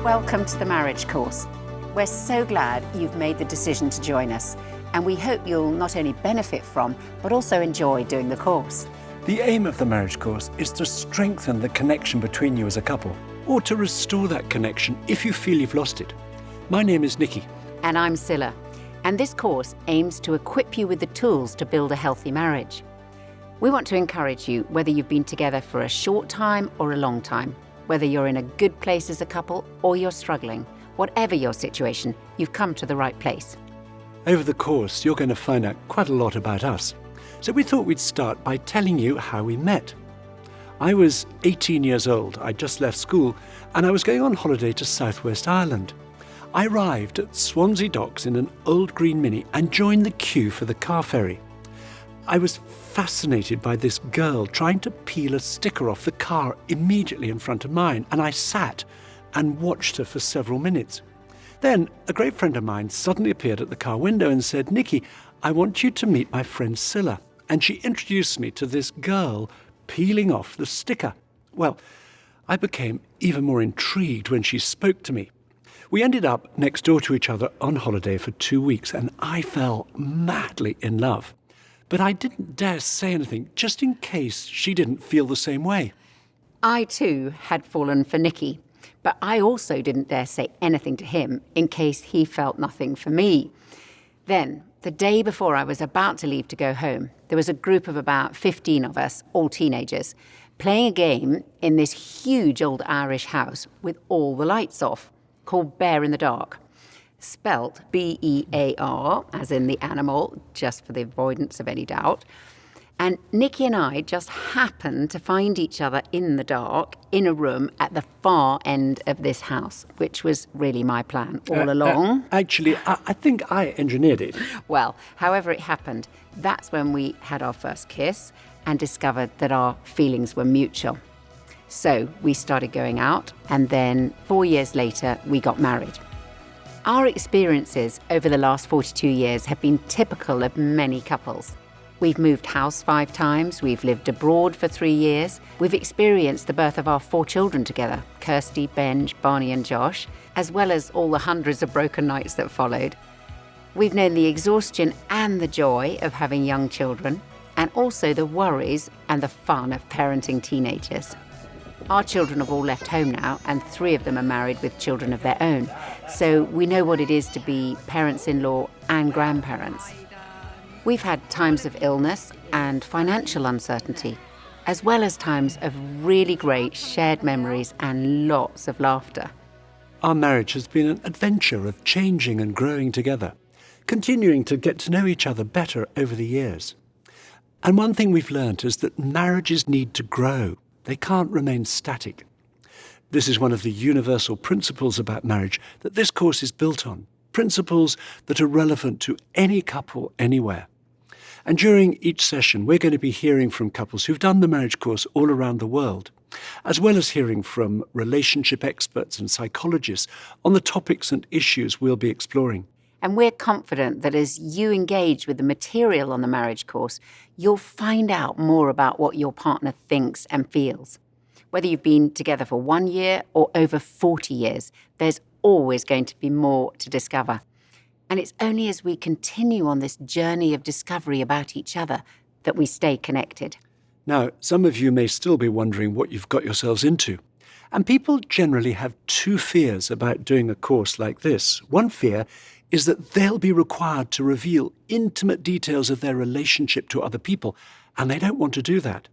Welcome to the Marriage Course. We're so glad you've made the decision to join us, and we hope you'll not only benefit from, but also enjoy doing the course. The aim of the Marriage Course is to strengthen the connection between you as a couple, or to restore that connection if you feel you've lost it. My name is Nikki. And I'm Scylla, and this course aims to equip you with the tools to build a healthy marriage. We want to encourage you, whether you've been together for a short time or a long time, whether you're in a good place as a couple or you're struggling, whatever your situation, you've come to the right place. Over the course, you're going to find out quite a lot about us. So we thought we'd start by telling you how we met. I was 18 years old. I'd just left school and I was going on holiday to Southwest Ireland. I arrived at Swansea Docks in an old green Mini and joined the queue for the car ferry. I was fascinated by this girl trying to peel a sticker off the car immediately in front of mine, and I sat and watched her for several minutes. Then a great friend of mine suddenly appeared at the car window and said, "Nikki, I want you to meet my friend Scylla." And she introduced me to this girl peeling off the sticker. Well, I became even more intrigued when she spoke to me. We ended up next door to each other on holiday for 2 weeks, and I fell madly in love. But I didn't dare say anything, just in case she didn't feel the same way. I too had fallen for Nicky, but I also didn't dare say anything to him in case he felt nothing for me. Then, the day before I was about to leave to go home, there was a group of about 15 of us, all teenagers, playing a game in this huge old Irish house with all the lights off, called Bear in the Dark. Spelt B-E-A-R, as in the animal, just for the avoidance of any doubt. And Nikki and I just happened to find each other in the dark, in a room at the far end of this house, which was really my plan all along. Actually, I think I engineered it. Well, however it happened, that's when we had our first kiss and discovered that our feelings were mutual. So we started going out, and then 4 years later, we got married. Our experiences over the last 42 years have been typical of many couples. We've moved house 5 times, we've lived abroad for 3 years, we've experienced the birth of our 4 children together, Kirsty, Benj, Barney and Josh, as well as all the hundreds of broken nights that followed. We've known the exhaustion and the joy of having young children, and also the worries and the fun of parenting teenagers. Our children have all left home now, and 3 of them are married with children of their own. So we know what it is to be parents-in-law and grandparents. We've had times of illness and financial uncertainty, as well as times of really great shared memories and lots of laughter. Our marriage has been an adventure of changing and growing together, continuing to get to know each other better over the years. And one thing we've learned is that marriages need to grow. They can't remain static. This is one of the universal principles about marriage that this course is built on, principles that are relevant to any couple anywhere. And during each session, we're going to be hearing from couples who've done the marriage course all around the world, as well as hearing from relationship experts and psychologists on the topics and issues we'll be exploring. And we're confident that as you engage with the material on the marriage course, you'll find out more about what your partner thinks and feels. Whether you've been together for 1 year or over 40 years, there's always going to be more to discover. And it's only as we continue on this journey of discovery about each other that we stay connected. Now, some of you may still be wondering what you've got yourselves into. And people generally have 2 fears about doing a course like this. One fear is that they'll be required to reveal intimate details of their relationship to other people, and they don't want to do that.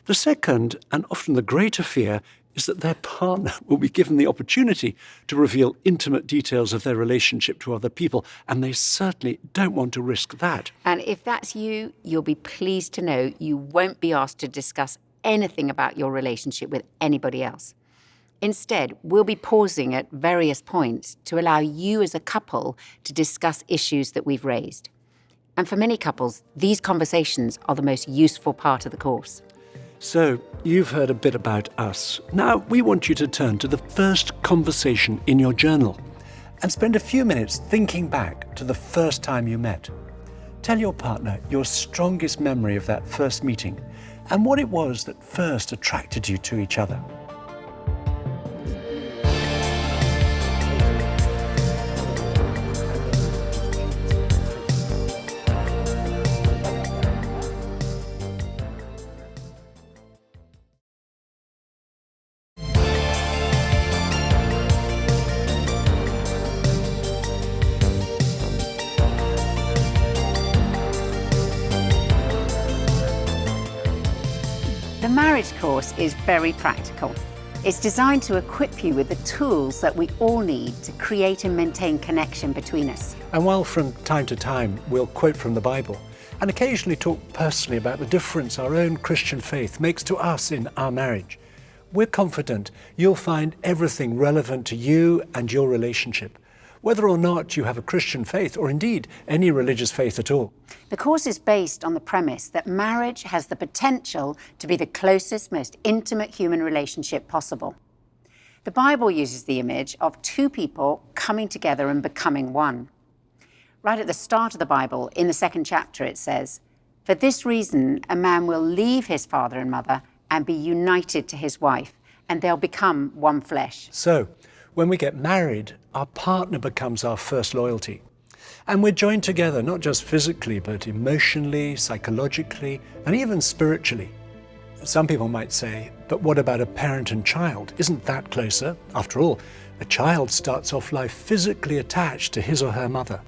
The second, and often the greater fear, is that their partner will be given the opportunity to reveal intimate details of their relationship to other people, and they certainly don't want to risk that. And if that's you, you'll be pleased to know you won't be asked to discuss anything about your relationship with anybody else. Instead, we'll be pausing at various points to allow you as a couple to discuss issues that we've raised. And for many couples, these conversations are the most useful part of the course. So, you've heard a bit about us. Now, we want you to turn to the first conversation in your journal and spend a few minutes thinking back to the first time you met. Tell your partner your strongest memory of that first meeting and what it was that first attracted you to each other. The marriage course is very practical. It's designed to equip you with the tools that we all need to create and maintain connection between us. And while from time to time we'll quote from the Bible and occasionally talk personally about the difference our own Christian faith makes to us in our marriage, we're confident you'll find everything relevant to you and your relationship, whether or not you have a Christian faith or indeed any religious faith at all. The course is based on the premise that marriage has the potential to be the closest, most intimate human relationship possible. The Bible uses the image of two people coming together and becoming one. Right at the start of the Bible, in the 2nd chapter, it says, "For this reason, a man will leave his father and mother and be united to his wife, and they'll become one flesh." So, when we get married, our partner becomes our first loyalty. And we're joined together, not just physically, but emotionally, psychologically, and even spiritually. Some people might say, but what about a parent and child? Isn't that closer? After all, a child starts off life physically attached to his or her mother.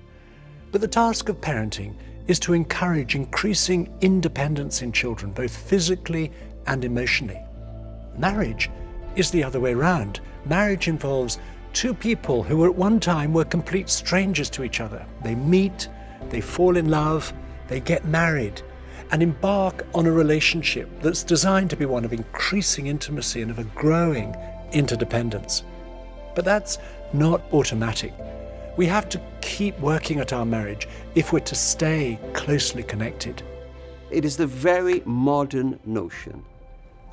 But the task of parenting is to encourage increasing independence in children, both physically and emotionally. Marriage is the other way round. Marriage involves two people who at one time were complete strangers to each other. They meet, they fall in love, they get married, and embark on a relationship that's designed to be one of increasing intimacy and of a growing interdependence. But that's not automatic. We have to keep working at our marriage if we're to stay closely connected. It is the very modern notion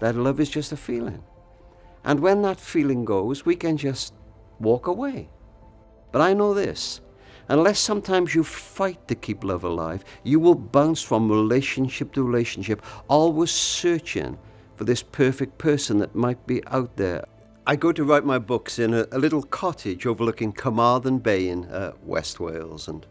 that love is just a feeling. And when that feeling goes, we can just walk away. But I know this, unless sometimes you fight to keep love alive, you will bounce from relationship to relationship, always searching for this perfect person that might be out there. I go to write my books in a little cottage overlooking Carmarthen Bay in West Wales. And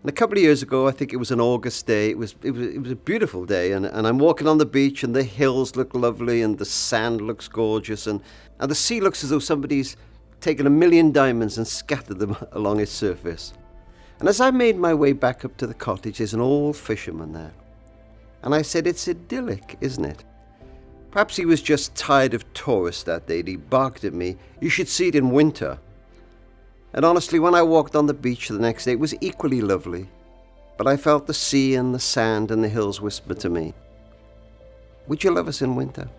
a couple of years ago, I think it was an August day, it was a beautiful day, and I'm walking on the beach and the hills look lovely and the sand looks gorgeous and the sea looks as though somebody's taken 1,000,000 diamonds and scattered them along its surface. And as I made my way back up to the cottage, there's an old fisherman there. And I said, "It's idyllic, isn't it?" Perhaps he was just tired of tourists that day. He barked at me, "You should see it in winter." And honestly, when I walked on the beach the next day, it was equally lovely. But I felt the sea and the sand and the hills whisper to me, "Would you love us in winter?"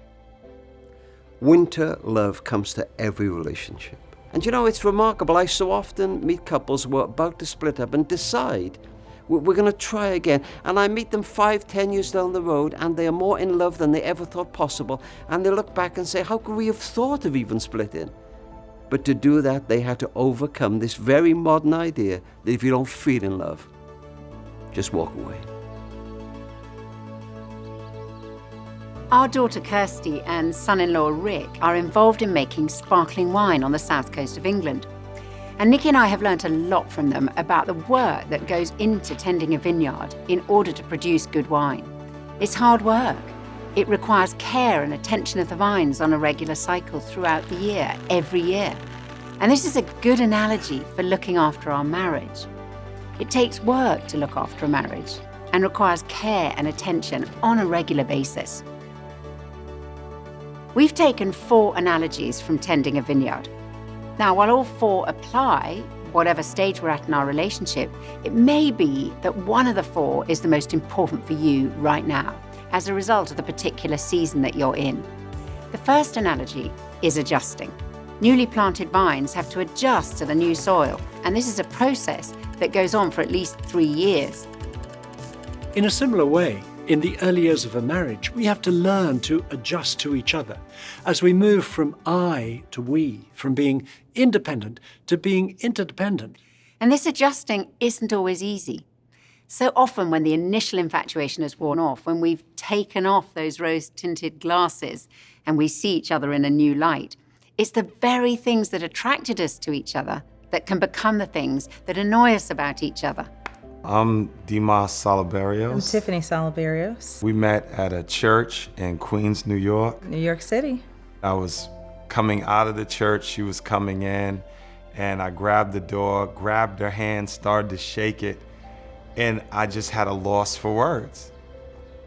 Winter love comes to every relationship. And you know, it's remarkable. I so often meet couples who are about to split up and decide, we're going to try again. And I meet them 5-10 years down the road and they are more in love than they ever thought possible. And they look back and say, how could we have thought of even splitting? But to do that, they had to overcome this very modern idea that if you don't feel in love, just walk away. Our daughter Kirsty and son-in-law Rick are involved in making sparkling wine on the south coast of England. And Nikki and I have learnt a lot from them about the work that goes into tending a vineyard in order to produce good wine. It's hard work. It requires care and attention of the vines on a regular cycle throughout the year, every year. And this is a good analogy for looking after our marriage. It takes work to look after a marriage and requires care and attention on a regular basis. We've taken 4 analogies from tending a vineyard. Now, while all 4 apply, whatever stage we're at in our relationship, it may be that one of the 4 is the most important for you right now, as a result of the particular season that you're in. The first analogy is adjusting. Newly planted vines have to adjust to the new soil, and this is a process that goes on for at least 3 years. In a similar way, in the early years of a marriage, we have to learn to adjust to each other as we move from I to we, from being independent to being interdependent. And this adjusting isn't always easy. So often when the initial infatuation has worn off, when we've taken off those rose-tinted glasses and we see each other in a new light, it's the very things that attracted us to each other that can become the things that annoy us about each other. I'm Dimas Salaberios. I'm Tiffany Salaberios. We met at a church in Queens, New York. New York City. I was coming out of the church, she was coming in, and I grabbed the door, grabbed her hand, started to shake it, and I just had a loss for words.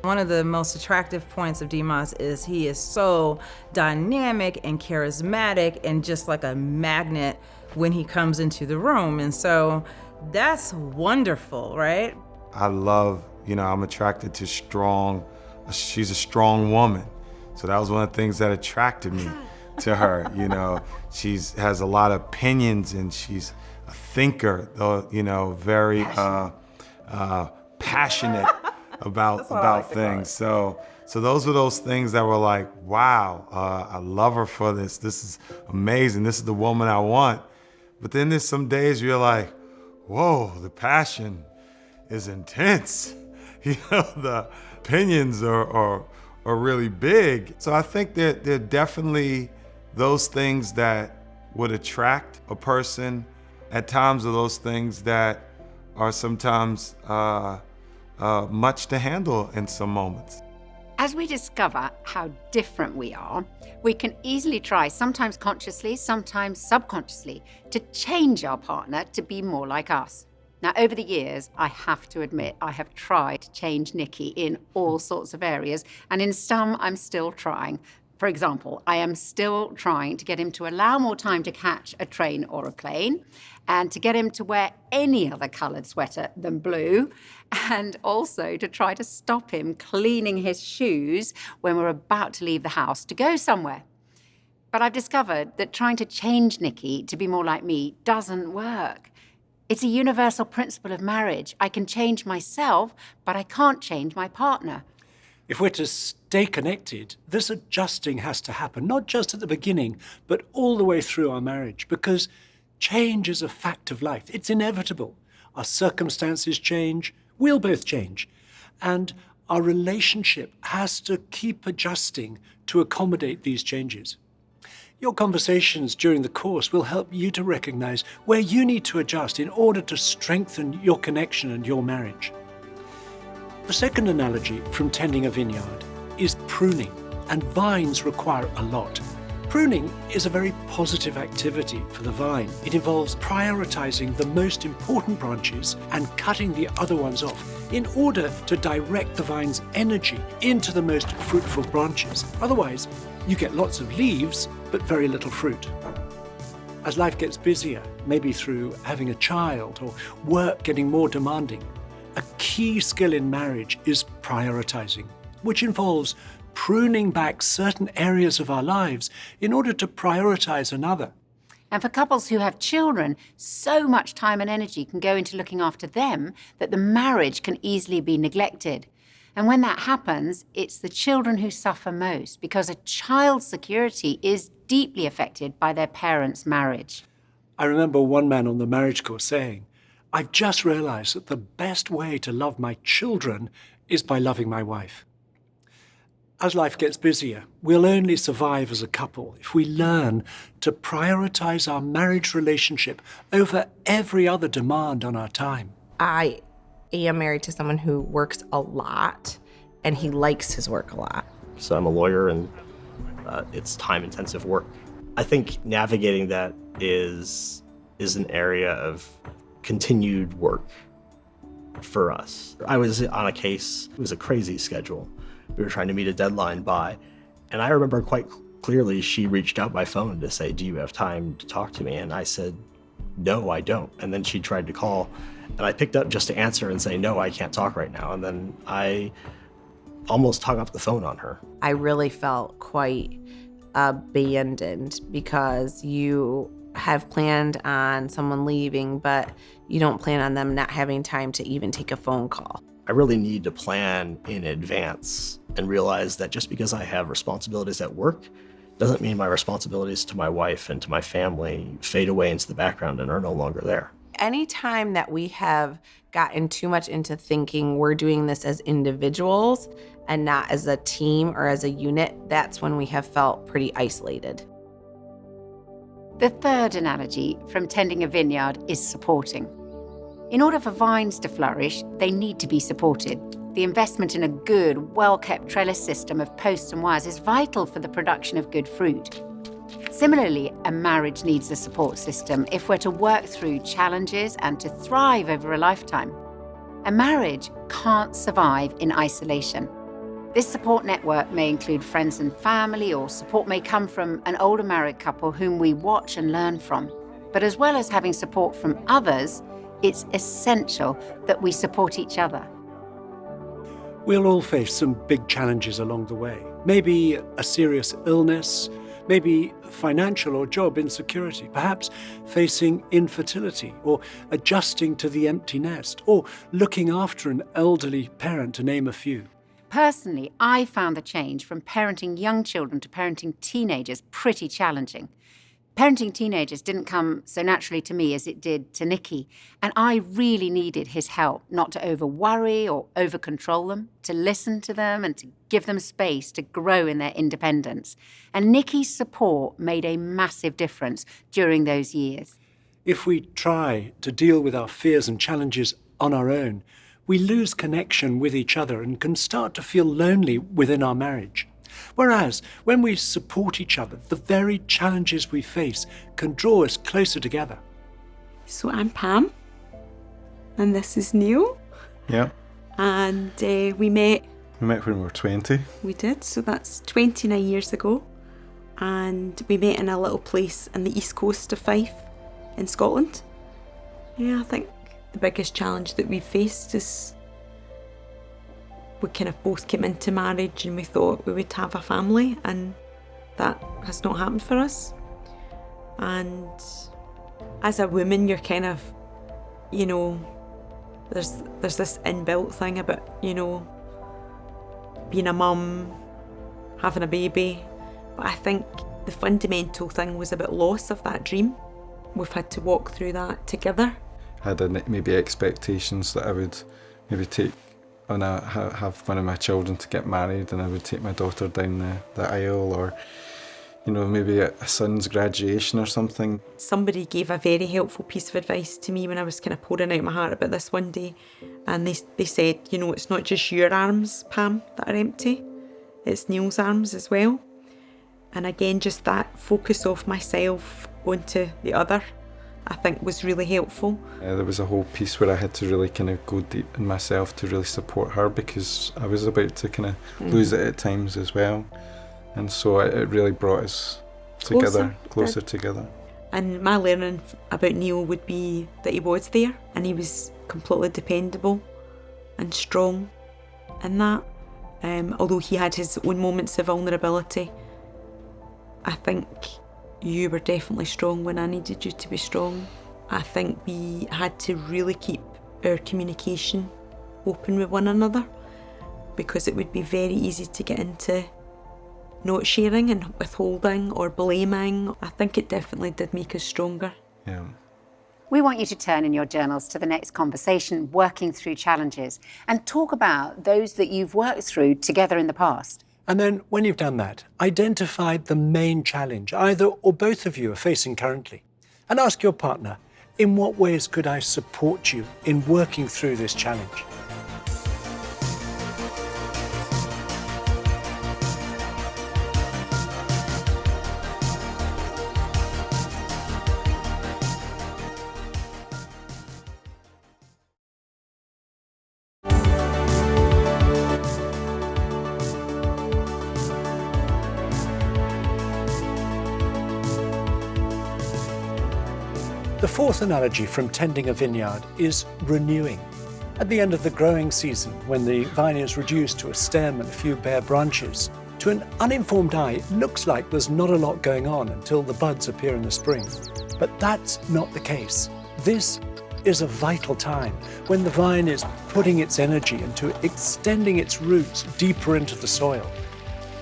One of the most attractive points of Dimas is he is so dynamic and charismatic and just like a magnet when he comes into the room. And so that's wonderful, right? I love, I'm attracted to she's a strong woman. So that was one of the things that attracted me to her. She has a lot of opinions and she's a thinker, very passionate about things. So those were those things that were like, wow, I love her for this. This is amazing. This is the woman I want. But then there's some days you're like, whoa, the passion is intense. The opinions are really big. So I think that there are definitely those things that would attract a person. At times are those things that are sometimes much to handle in some moments. As we discover how different we are, we can easily try, sometimes consciously, sometimes subconsciously, to change our partner to be more like us. Now, over the years, I have to admit, I have tried to change Nicky in all sorts of areas, and in some, I'm still trying. For example, I am still trying to get him to allow more time to catch a train or a plane, and to get him to wear any other coloured sweater than blue, and also to try to stop him cleaning his shoes when we're about to leave the house to go somewhere. But I've discovered that trying to change Nicky to be more like me doesn't work. It's a universal principle of marriage. I can change myself, but I can't change my partner. If we're to stay connected, this adjusting has to happen, not just at the beginning, but all the way through our marriage, because change is a fact of life. It's inevitable. Our circumstances change, we'll both change, and our relationship has to keep adjusting to accommodate these changes. Your conversations during the course will help you to recognize where you need to adjust in order to strengthen your connection and your marriage. The second analogy from tending a vineyard is pruning, and vines require a lot. Pruning is a very positive activity for the vine. It involves prioritizing the most important branches and cutting the other ones off in order to direct the vine's energy into the most fruitful branches. Otherwise, you get lots of leaves, but very little fruit. As life gets busier, maybe through having a child or work getting more demanding, a key skill in marriage is prioritizing, which involves pruning back certain areas of our lives in order to prioritize another. And for couples who have children, so much time and energy can go into looking after them that the marriage can easily be neglected. And when that happens, it's the children who suffer most because a child's security is deeply affected by their parents' marriage. I remember one man on the marriage course saying, "I've just realized that the best way to love my children is by loving my wife." As life gets busier, we'll only survive as a couple if we learn to prioritize our marriage relationship over every other demand on our time. I am married to someone who works a lot, and he likes his work a lot. So I'm a lawyer, and it's time-intensive work. I think navigating that is an area of continued work for us. I was on a case, it was a crazy schedule. We were trying to meet a deadline by, and I remember quite clearly she reached out by phone to say, "Do you have time to talk to me?" And I said, "No, I don't." And then she tried to call, and I picked up just to answer and say, "No, I can't talk right now." And then I almost hung up the phone on her. I really felt quite abandoned because you have planned on someone leaving, but you don't plan on them not having time to even take a phone call. I really need to plan in advance and realize that just because I have responsibilities at work doesn't mean my responsibilities to my wife and to my family fade away into the background and are no longer there. Anytime that we have gotten too much into thinking we're doing this as individuals and not as a team or as a unit, that's when we have felt pretty isolated. The third analogy from tending a vineyard is supporting. In order for vines to flourish, they need to be supported. The investment in a good, well-kept trellis system of posts and wires is vital for the production of good fruit. Similarly, a marriage needs a support system if we're to work through challenges and to thrive over a lifetime. A marriage can't survive in isolation. This support network may include friends and family, or support may come from an older married couple whom we watch and learn from. But as well as having support from others, it's essential that we support each other. We'll all face some big challenges along the way. Maybe a serious illness, maybe financial or job insecurity, perhaps facing infertility, or adjusting to the empty nest, or looking after an elderly parent, to name a few. Personally, I found the change from parenting young children to parenting teenagers pretty challenging. Parenting teenagers didn't come so naturally to me as it did to Nicky, and I really needed his help, not to over-worry or over-control them, to listen to them and to give them space to grow in their independence. And Nicky's support made a massive difference during those years. If we try to deal with our fears and challenges on our own, we lose connection with each other and can start to feel lonely within our marriage. Whereas, when we support each other, the very challenges we face can draw us closer together. So I'm Pam, and this is Neil. Yeah. And we met when we were 20. We did, so that's 29 years ago. And we met in a little place in the east coast of Fife in Scotland. Yeah, I think the biggest challenge that we faced is we kind of both came into marriage and we thought we would have a family, and that has not happened for us. And as a woman, you're kind of, you know, there's this inbuilt thing about, you know, being a mum, having a baby. But I think the fundamental thing was about loss of that dream. We've had to walk through that together. I had maybe expectations that I would maybe take on have one of my children to get married, and I would take my daughter down the aisle, or, you know, maybe a son's graduation or something. Somebody gave a very helpful piece of advice to me when I was kind of pouring out my heart about this one day, and they said, you know, it's not just your arms, Pam, that are empty, it's Neil's arms as well. And again, just that focus off myself onto the other, I think was really helpful. There was a whole piece where I had to really kind of go deep in myself to really support her, because I was about to kind of lose it at times as well. And so it really brought us closer together. And my learning about Neil would be that he was there, and he was completely dependable and strong in that. Although he had his own moments of vulnerability, I think you were definitely strong when I needed you to be strong. I think we had to really keep our communication open with one another, because it would be very easy to get into not sharing and withholding or blaming. I think it definitely did make us stronger. Yeah. We want you to turn in your journals to the next conversation, working through challenges, and talk about those that you've worked through together in the past. And then, when you've done that, identify the main challenge either or both of you are facing currently. And ask your partner, in what ways could I support you in working through this challenge? The fourth analogy from tending a vineyard is renewing. At the end of the growing season, when the vine is reduced to a stem and a few bare branches, to an uninformed eye, it looks like there's not a lot going on until the buds appear in the spring. But that's not the case. This is a vital time when the vine is putting its energy into extending its roots deeper into the soil.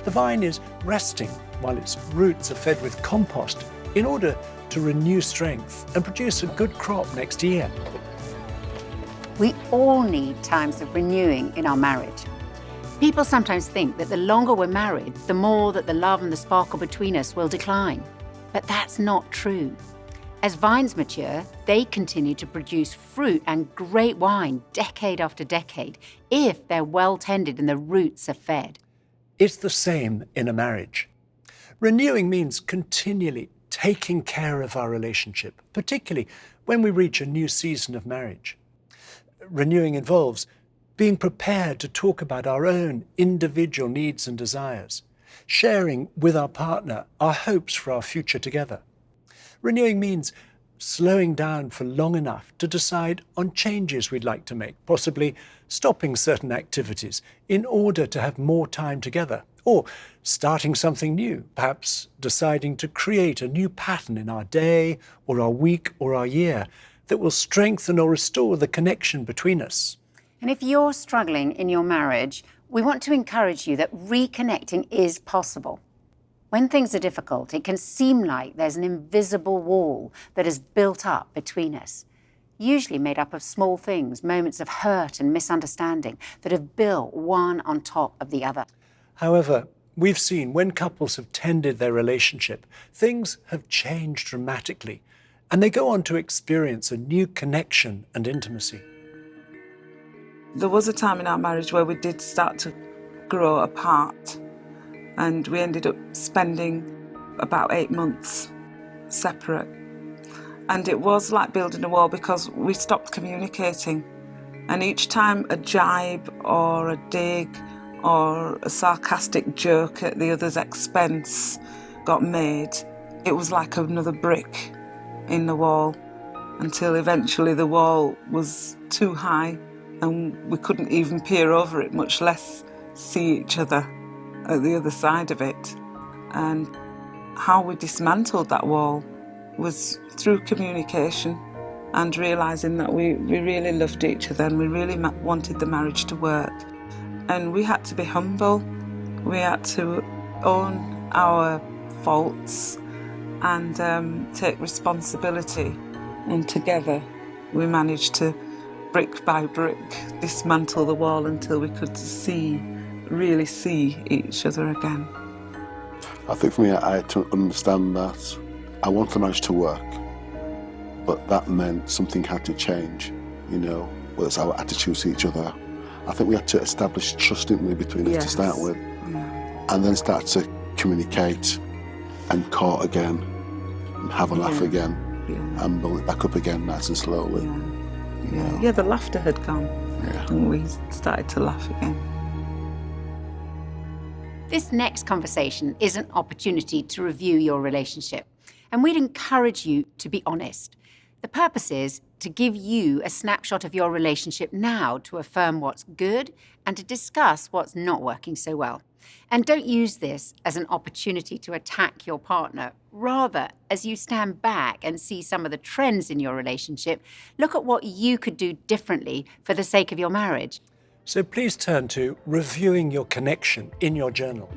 The vine is resting while its roots are fed with compost in order to renew strength and produce a good crop next year. We all need times of renewing in our marriage. People sometimes think that the longer we're married, the more that the love and the sparkle between us will decline. But that's not true. As vines mature, they continue to produce fruit and great wine decade after decade if they're well tended and the roots are fed. It's the same in a marriage. Renewing means continually taking care of our relationship, particularly when we reach a new season of marriage. Renewing involves being prepared to talk about our own individual needs and desires, sharing with our partner our hopes for our future together. Renewing means slowing down for long enough to decide on changes we'd like to make, possibly stopping certain activities in order to have more time together, or starting something new, perhaps deciding to create a new pattern in our day or our week or our year that will strengthen or restore the connection between us. And if you're struggling in your marriage, we want to encourage you that reconnecting is possible. When things are difficult, it can seem like there's an invisible wall that is built up between us, usually made up of small things, moments of hurt and misunderstanding that have built one on top of the other. However, we've seen when couples have tended their relationship, things have changed dramatically, and they go on to experience a new connection and intimacy. There was a time in our marriage where we did start to grow apart, and we ended up spending about 8 months separate. And it was like building a wall because we stopped communicating. And each time a jibe or a dig or a sarcastic joke at the other's expense got made, it was like another brick in the wall, until eventually the wall was too high and we couldn't even peer over it, much less see each other at the other side of it. And how we dismantled that wall was through communication and realising that we really loved each other and we really wanted the marriage to work. And we had to be humble, we had to own our faults and take responsibility. And together we managed to, brick by brick, dismantle the wall until we could really see each other again. I think for me, I had to understand that I wanted the marriage to work, but that meant something had to change, whether it's our attitudes to each other. I think we had to establish trust between us to start with, and then start to communicate and court again, and have a laugh again, and build it back up again nice and slowly. Yeah, the laughter had gone, and we started to laugh again. This next conversation is an opportunity to review your relationship, and we'd encourage you to be honest. The purpose is to give you a snapshot of your relationship now, to affirm what's good and to discuss what's not working so well. And don't use this as an opportunity to attack your partner. Rather, as you stand back and see some of the trends in your relationship, look at what you could do differently for the sake of your marriage. So please turn to reviewing your connection in your journal.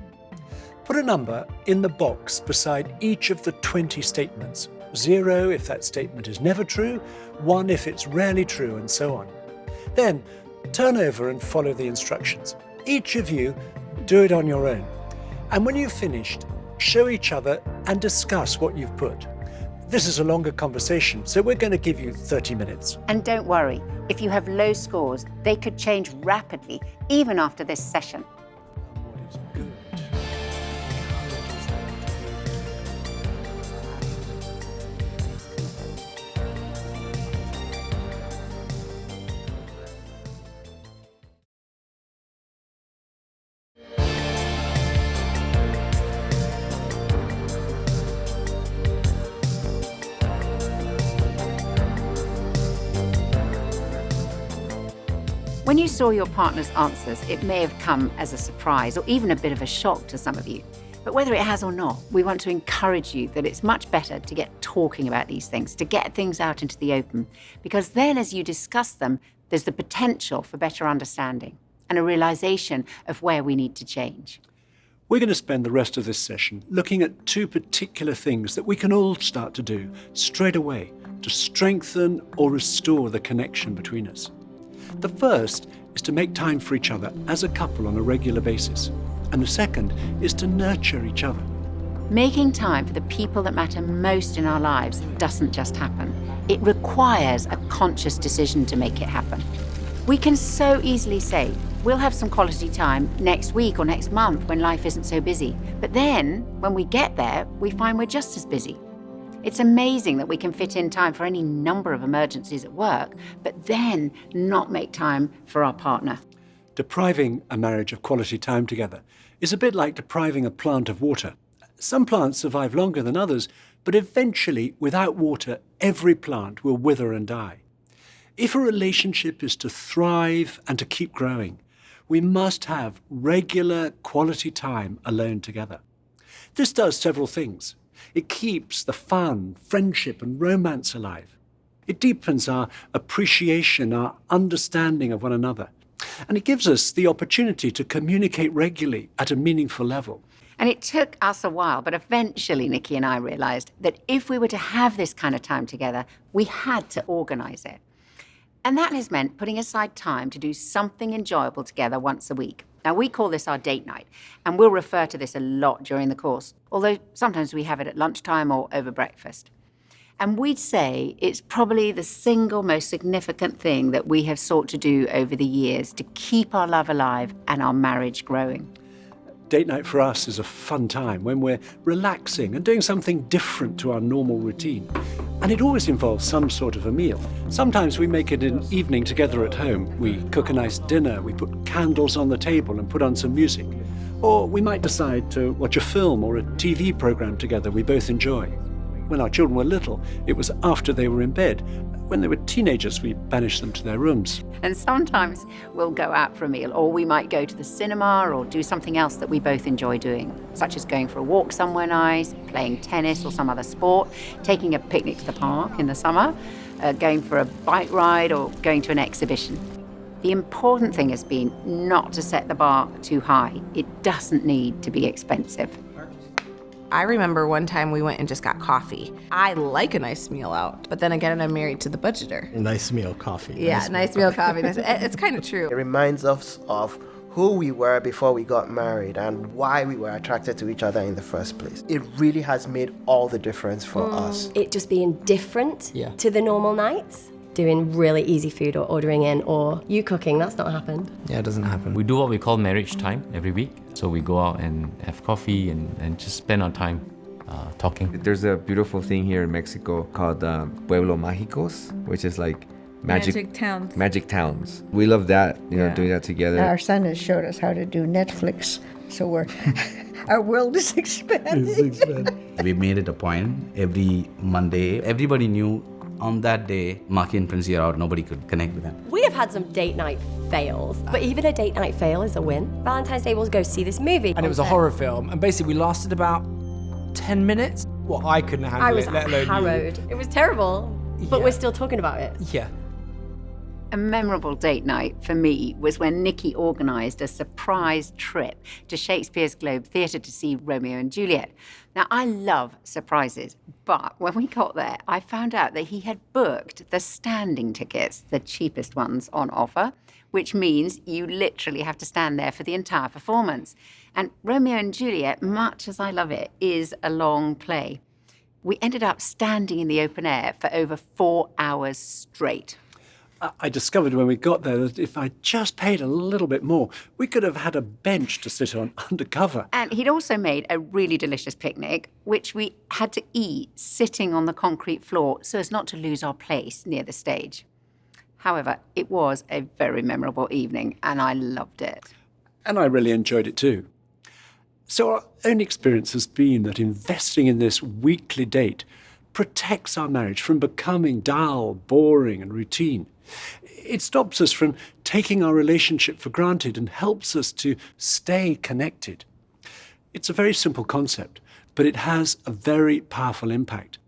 Put a number in the box beside each of the 20 statements. 0 if that statement is never true, 1 if it's rarely true, and so on. Then turn over and follow the instructions. Each of you do it on your own. And when you've finished, show each other and discuss what you've put. This is a longer conversation, so we're going to give you 30 minutes. And don't worry, if you have low scores, they could change rapidly, even after this session. What is good? When you saw your partner's answers, it may have come as a surprise or even a bit of a shock to some of you. But whether it has or not, we want to encourage you that it's much better to get talking about these things, to get things out into the open, because then as you discuss them, there's the potential for better understanding and a realization of where we need to change. We're going to spend the rest of this session looking at 2 particular things that we can all start to do straight away to strengthen or restore the connection between us. The first is to make time for each other as a couple on a regular basis. And the second is to nurture each other. Making time for the people that matter most in our lives doesn't just happen. It requires a conscious decision to make it happen. We can so easily say, we'll have some quality time next week or next month when life isn't so busy. But then, when we get there, we find we're just as busy. It's amazing that we can fit in time for any number of emergencies at work, but then not make time for our partner. Depriving a marriage of quality time together is a bit like depriving a plant of water. Some plants survive longer than others, but eventually, without water, every plant will wither and die. If a relationship is to thrive and to keep growing, we must have regular quality time alone together. This does several things. It keeps the fun, friendship, and romance alive. It deepens our appreciation, our understanding of one another. And it gives us the opportunity to communicate regularly at a meaningful level. And it took us a while, but eventually Nikki and I realised that if we were to have this kind of time together, we had to organise it. And that has meant putting aside time to do something enjoyable together once a week. Now, we call this our date night, and we'll refer to this a lot during the course, although sometimes we have it at lunchtime or over breakfast. And we'd say it's probably the single most significant thing that we have sought to do over the years to keep our love alive and our marriage growing. Date night for us is a fun time when we're relaxing and doing something different to our normal routine. And it always involves some sort of a meal. Sometimes we make it an evening together at home. We cook a nice dinner, we put candles on the table and put on some music. Or we might decide to watch a film or a TV program together we both enjoy. When our children were little, it was after they were in bed. When they were teenagers, we banished them to their rooms. And sometimes we'll go out for a meal, or we might go to the cinema or do something else that we both enjoy doing, such as going for a walk somewhere nice, playing tennis or some other sport, taking a picnic to the park in the summer, going for a bike ride or going to an exhibition. The important thing has been not to set the bar too high. It doesn't need to be expensive. I remember one time we went and just got coffee. I like a nice meal out, but then again, I'm married to the budgeter. A nice meal coffee. Yeah, nice meal coffee. It's kind of true. It reminds us of who we were before we got married and why we were attracted to each other in the first place. It really has made all the difference for us. It just being different to the normal nights. Doing really easy food or ordering in, or you cooking, that's not happened. Yeah, it doesn't happen. We do what we call marriage time every week. So we go out and have coffee and just spend our time talking. There's a beautiful thing here in Mexico called Pueblo Mágicos, which is like magic towns. Magic towns. We love that, doing that together. Our son has showed us how to do Netflix, so we're our world is expanding. We made it a point every Monday. Everybody knew on that day, Maki and Prince are out, nobody could connect with them. We have had some date night fails, but even a date night fail is a win. Valentine's Day we'll go see this movie. And it was a horror film, and basically we lasted about 10 minutes. Well, I couldn't handle it, let alone harrowed. It was terrible, but we're still talking about it. Yeah. A memorable date night for me was when Nikki organised a surprise trip to Shakespeare's Globe Theatre to see Romeo and Juliet. Now, I love surprises, but when we got there, I found out that he had booked the standing tickets, the cheapest ones on offer, which means you literally have to stand there for the entire performance. And Romeo and Juliet, much as I love it, is a long play. We ended up standing in the open air for over 4 hours straight. I discovered when we got there that if I just paid a little bit more, we could have had a bench to sit on undercover. And he'd also made a really delicious picnic, which we had to eat sitting on the concrete floor so as not to lose our place near the stage. However, it was a very memorable evening, and I loved it. And I really enjoyed it too. So our own experience has been that investing in this weekly date protects our marriage from becoming dull, boring, and routine. It stops us from taking our relationship for granted and helps us to stay connected. It's a very simple concept, but it has a very powerful impact.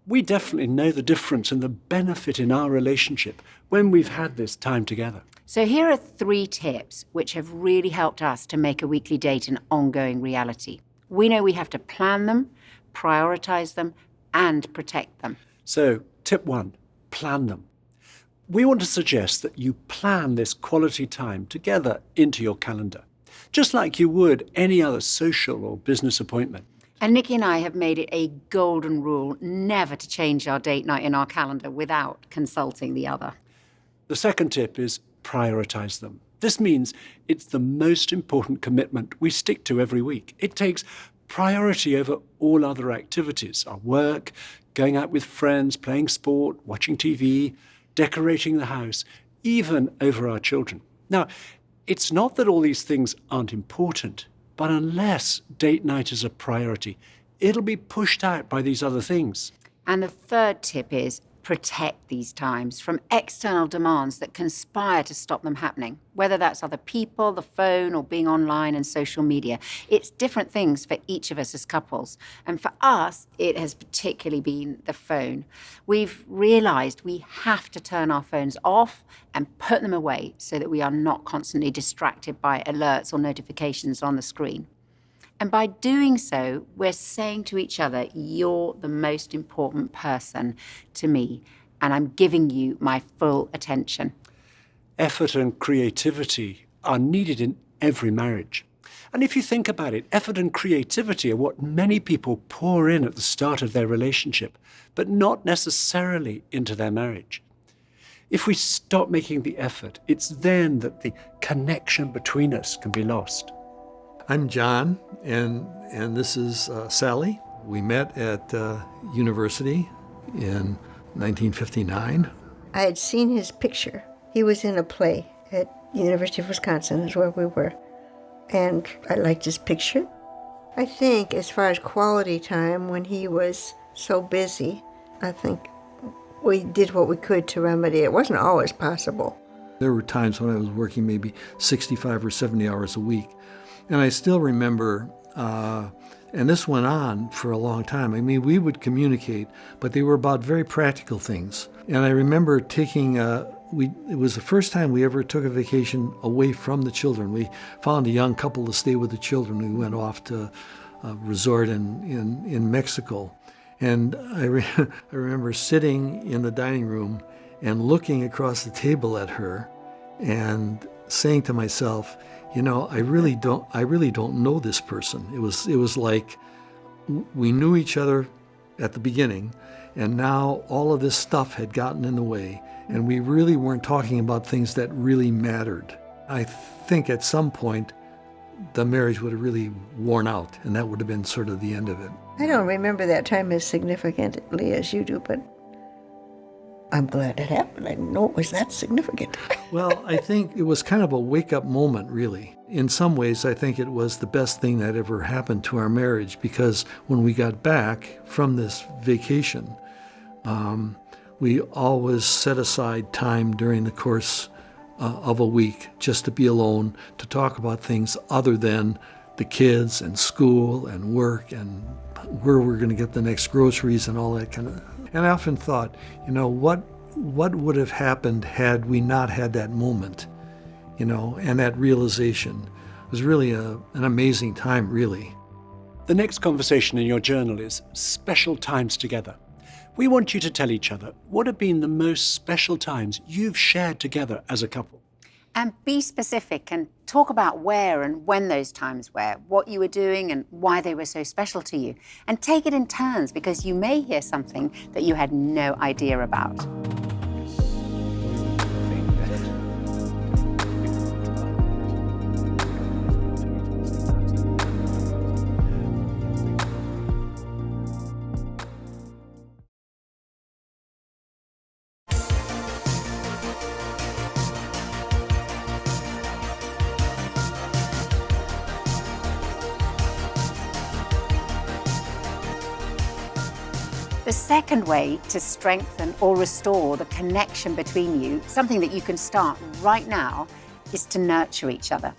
We definitely know the difference and the benefit in our relationship when we've had this time together. So here are 3 tips which have really helped us to make a weekly date an ongoing reality. We know we have to plan them, prioritise them, and protect them. So, tip 1, plan them. We want to suggest that you plan this quality time together into your calendar, just like you would any other social or business appointment. And Nikki and I have made it a golden rule never to change our date night in our calendar without consulting the other. The second tip is prioritise them. This means it's the most important commitment we stick to every week. It takes priority over all other activities, our work, going out with friends, playing sport, watching TV, decorating the house, even over our children. Now, It's not that all these things aren't important, but unless date night is a priority, it'll be pushed out by these other things. And the third tip is protect these times from external demands that conspire to stop them happening, whether that's other people, the phone, or being online and social media. It's different things for each of us as couples. And for us, it has particularly been the phone. We've realized we have to turn our phones off and put them away so that we are not constantly distracted by alerts or notifications on the screen. And by doing so, we're saying to each other, you're the most important person to me, and I'm giving you my full attention. Effort and creativity are needed in every marriage. And if you think about it, effort and creativity are what many people pour in at the start of their relationship, but not necessarily into their marriage. If we stop making the effort, it's then that the connection between us can be lost. I'm John, and this is Sally. We met at university in 1959. I had seen his picture. He was in a play at University of Wisconsin, is where we were. And I liked his picture. I think as far as quality time, when he was so busy, I think we did what we could to remedy it. It wasn't always possible. There were times when I was working maybe 65 or 70 hours a week. And I still remember, and this went on for a long time. I mean, we would communicate, but they were about very practical things. And I remember taking, it was the first time we ever took a vacation away from the children. We found a young couple to stay with the children. We went off to a resort in Mexico. And I remember sitting in the dining room and looking across the table at her and saying to myself, you know, I really don't know this person. It was like we knew each other at the beginning, and now all of this stuff had gotten in the way, and we really weren't talking about things that really mattered. I think at some point the marriage would have really worn out, and that would have been sort of the end of it. I don't remember that time as significantly as you do, but I'm glad it happened. I didn't know it was that significant. Well, I think it was kind of a wake-up moment, really. In some ways, I think it was the best thing that ever happened to our marriage, because when we got back from this vacation, we always set aside time during the course of a week just to be alone, to talk about things other than the kids and school and work and where we're going to get the next groceries and all that kind of. And I often thought, you know, what would have happened had we not had that moment, you know, and that realization. It was really an amazing time, really. The next conversation in your journal is special times together. We want you to tell each other what have been the most special times you've shared together as a couple. And be specific and talk about where and when those times were, what you were doing and why they were so special to you. And take it in turns, because you may hear something that you had no idea about. The second way to strengthen or restore the connection between you, something that you can start right now, is to nurture each other.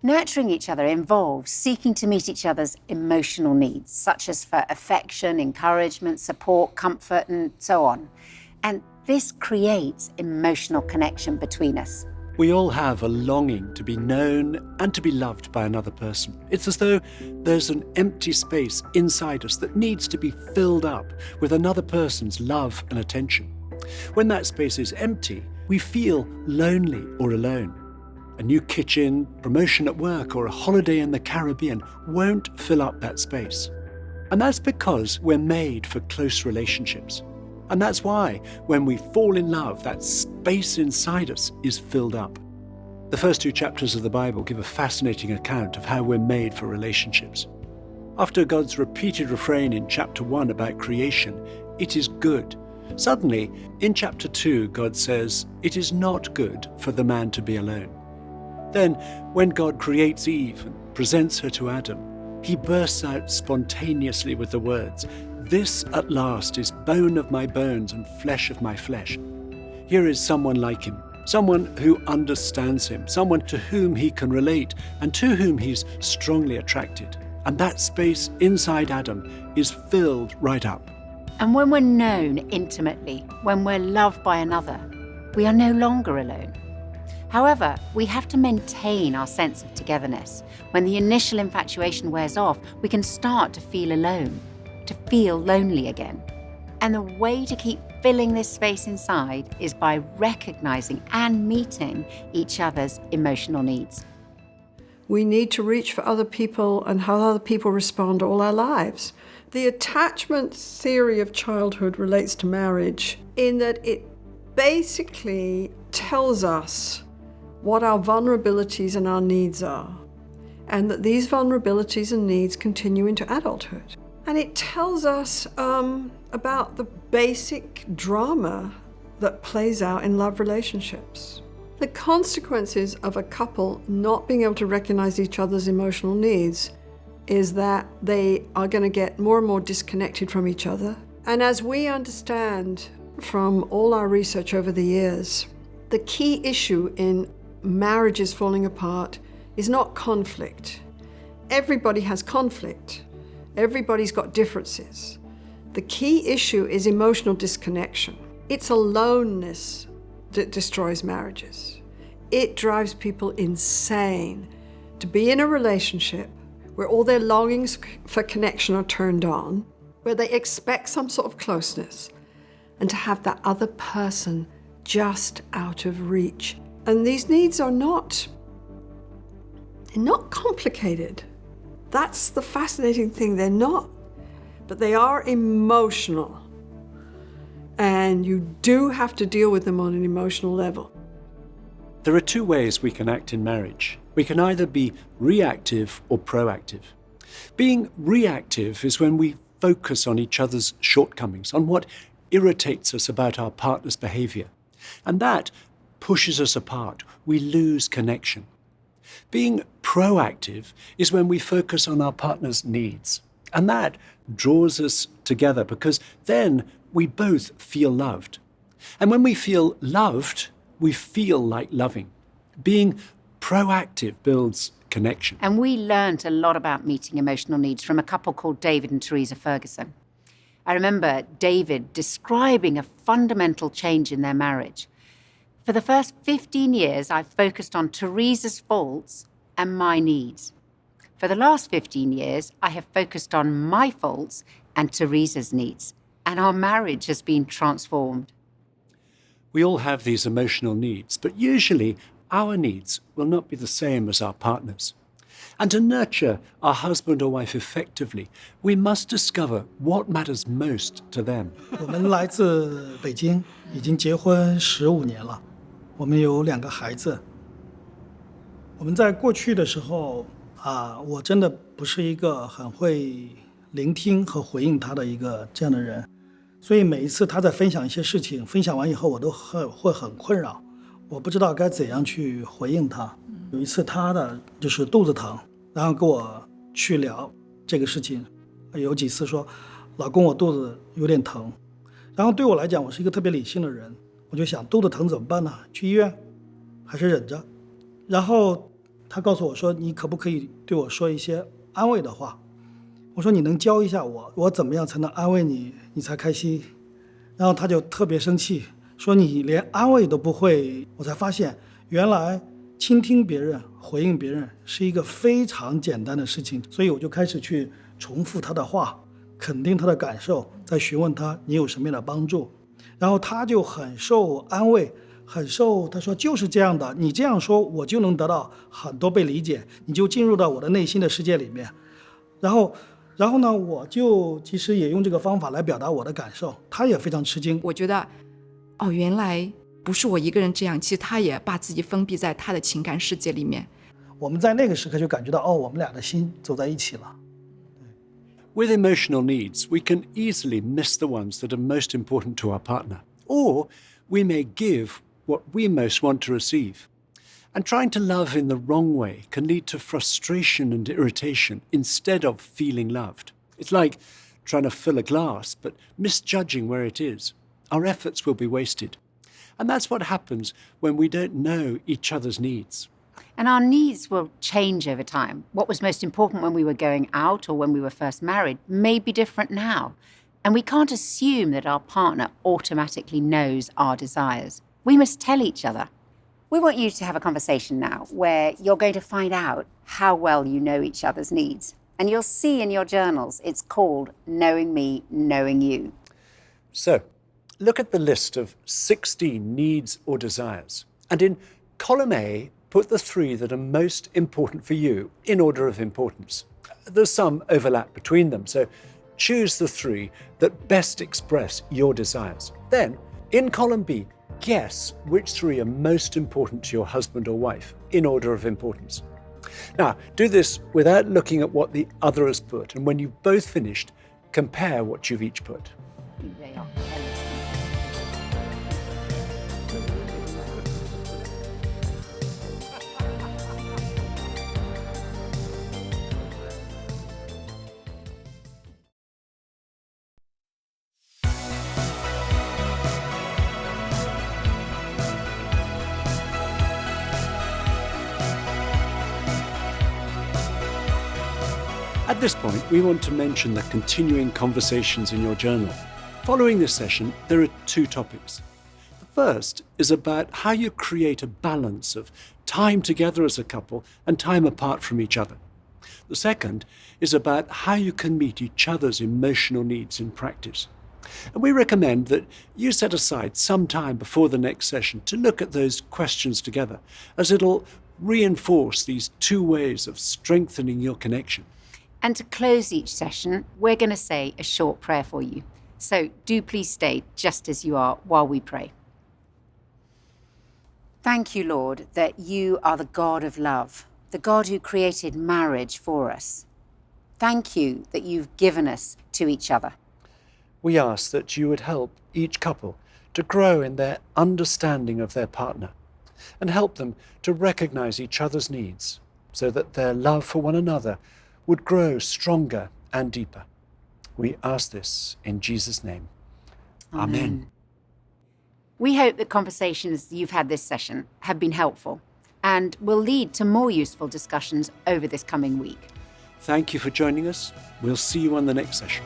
Nurturing each other involves seeking to meet each other's emotional needs, such as for affection, encouragement, support, comfort, and so on. And this creates emotional connection between us. We all have a longing to be known and to be loved by another person. It's as though there's an empty space inside us that needs to be filled up with another person's love and attention. When that space is empty, we feel lonely or alone. A new kitchen, promotion at work, or a holiday in the Caribbean won't fill up that space. And that's because we're made for close relationships. And that's why, when we fall in love, that space inside us is filled up. The first 2 chapters of the Bible give a fascinating account of how we're made for relationships. After God's repeated refrain in chapter 1 about creation, it is good. Suddenly, in chapter 2, God says, it is not good for the man to be alone. Then, when God creates Eve and presents her to Adam, he bursts out spontaneously with the words, "This at last is bone of my bones and flesh of my flesh." Here is someone like him, someone who understands him, someone to whom he can relate and to whom he's strongly attracted. And that space inside Adam is filled right up. And when we're known intimately, when we're loved by another, we are no longer alone. However, we have to maintain our sense of togetherness. When the initial infatuation wears off, we can start to feel alone, to feel lonely again. And the way to keep filling this space inside is by recognizing and meeting each other's emotional needs. We need to reach for other people and how other people respond all our lives. The attachment theory of childhood relates to marriage in that it basically tells us what our vulnerabilities and our needs are, and that these vulnerabilities and needs continue into adulthood. And it tells us about the basic drama that plays out in love relationships. The consequences of a couple not being able to recognize each other's emotional needs is that they are going to get more and more disconnected from each other. And as we understand from all our research over the years, the key issue in marriages falling apart is not conflict. Everybody has conflict. Everybody's got differences. The key issue is emotional disconnection. It's aloneness that destroys marriages. It drives people insane to be in a relationship where all their longings for connection are turned on, where they expect some sort of closeness, and to have that other person just out of reach. And these needs are not complicated. That's the fascinating thing, they're not. But they are emotional. And you do have to deal with them on an emotional level. There are two ways we can act in marriage. We can either be reactive or proactive. Being reactive is when we focus on each other's shortcomings, on what irritates us about our partner's behavior. And that pushes us apart. We lose connection. Being proactive is when we focus on our partner's needs. And that draws us together because then we both feel loved. And when we feel loved, we feel like loving. Being proactive builds connection. And we learned a lot about meeting emotional needs from a couple called David and Teresa Ferguson. I remember David describing a fundamental change in their marriage. For the first 15 years, I've focused on Teresa's faults and my needs. For the last 15 years, I have focused on my faults and Teresa's needs. And our marriage has been transformed. We all have these emotional needs, but usually our needs will not be the same as our partners. And to nurture our husband or wife effectively, we must discover what matters most to them. 我们来自北京，已经结婚15年了，我们有2个孩子。我们在过去的时候我真的不是一个很会聆听和回应他的一个这样的人，所以每一次他在分享一些事情，分享完以后我都会很困扰，我不知道该怎样去回应他。有一次他的就是肚子疼，然后跟我去聊这个事情，有几次说老公我肚子有点疼，然后对我来讲我是一个特别理性的人，我就想肚子疼怎么办呢？去医院还是忍着？然后他告诉我说你可不可以对我说一些安慰的话？我说你能教一下我怎么样才能安慰你，你才开心？然后他就特别生气，说你连安慰都不会。我才发现原来倾听别人回应别人是一个非常简单的事情，所以我就开始去重复他的话，肯定他的感受，再询问他你有什么样的帮助。然后他就很受安慰，他说就是这样的，你这样说我就能得到很多被理解，你就进入到我的内心的世界里面。然后呢，我就其实也用这个方法来表达我的感受，他也非常吃惊。我觉得原来不是我一个人这样，其实他也把自己封闭在他的情感世界里面。我们在那个时刻就感觉到我们俩的心走在一起了。With emotional needs, we can easily miss the ones that are most important to our partner, or we may give what we most want to receive. And trying to love in the wrong way can lead to frustration and irritation instead of feeling loved. It's like trying to fill a glass but misjudging where it is. Our efforts will be wasted. And that's what happens when we don't know each other's needs. And our needs will change over time. What was most important when we were going out or when we were first married may be different now. And we can't assume that our partner automatically knows our desires. We must tell each other. We want you to have a conversation now where you're going to find out how well you know each other's needs. And you'll see in your journals, it's called Knowing Me, Knowing You. So, look at the list of 16 needs or desires. And in column A, put the 3 that are most important for you in order of importance. There's some overlap between them, so choose the 3 that best express your desires. Then, in column B, guess which 3 are most important to your husband or wife in order of importance. Now, do this without looking at what the other has put, and when you've both finished, compare what you've each put. At this point, we want to mention the continuing conversations in your journal. Following this session, there are 2 topics. The first is about how you create a balance of time together as a couple and time apart from each other. The second is about how you can meet each other's emotional needs in practice. And we recommend that you set aside some time before the next session to look at those questions together, as it'll reinforce these 2 ways of strengthening your connection. And to close each session, we're going to say a short prayer for you. So do please stay just as you are while we pray. Thank you, Lord, that you are the God of love, the God who created marriage for us. Thank you that you've given us to each other. We ask that you would help each couple to grow in their understanding of their partner and help them to recognize each other's needs so that their love for one another would grow stronger and deeper. We ask this in Jesus' name. Amen. We hope that conversations you've had this session have been helpful and will lead to more useful discussions over this coming week. Thank you for joining us. We'll see you on the next session.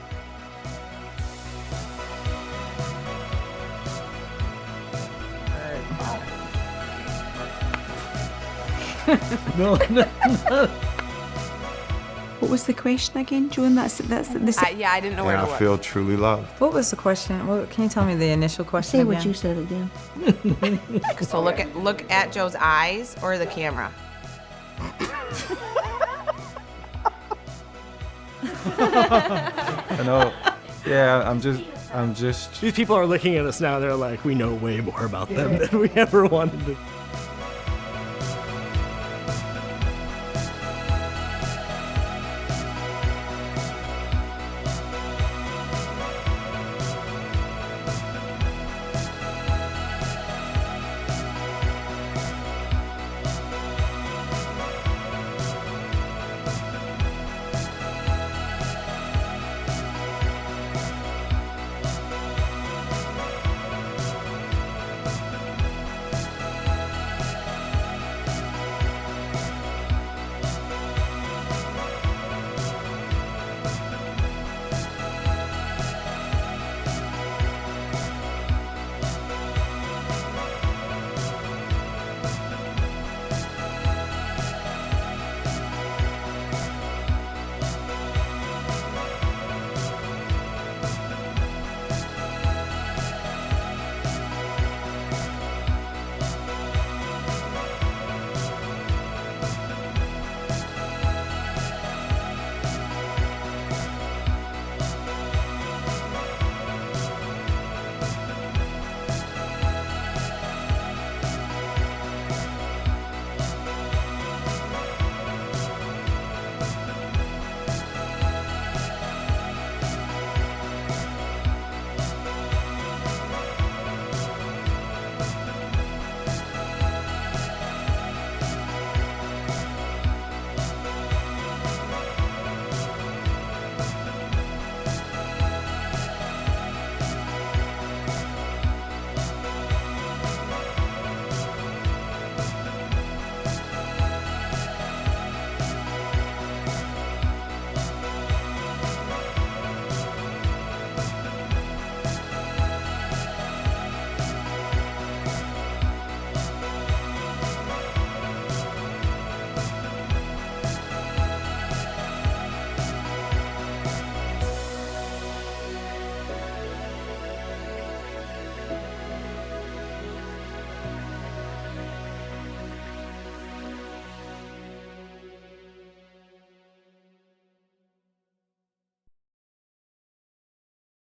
No. What was the question again, Joan? That's this. Yeah, I didn't know where And to I look. feel truly loved. What was the question? Well, can you tell me the initial question Say again? what you said again. So look at Joe's eyes or the camera. I know. Yeah, I'm just. These people are looking at us now. They're like, we know way more about them than we ever wanted to.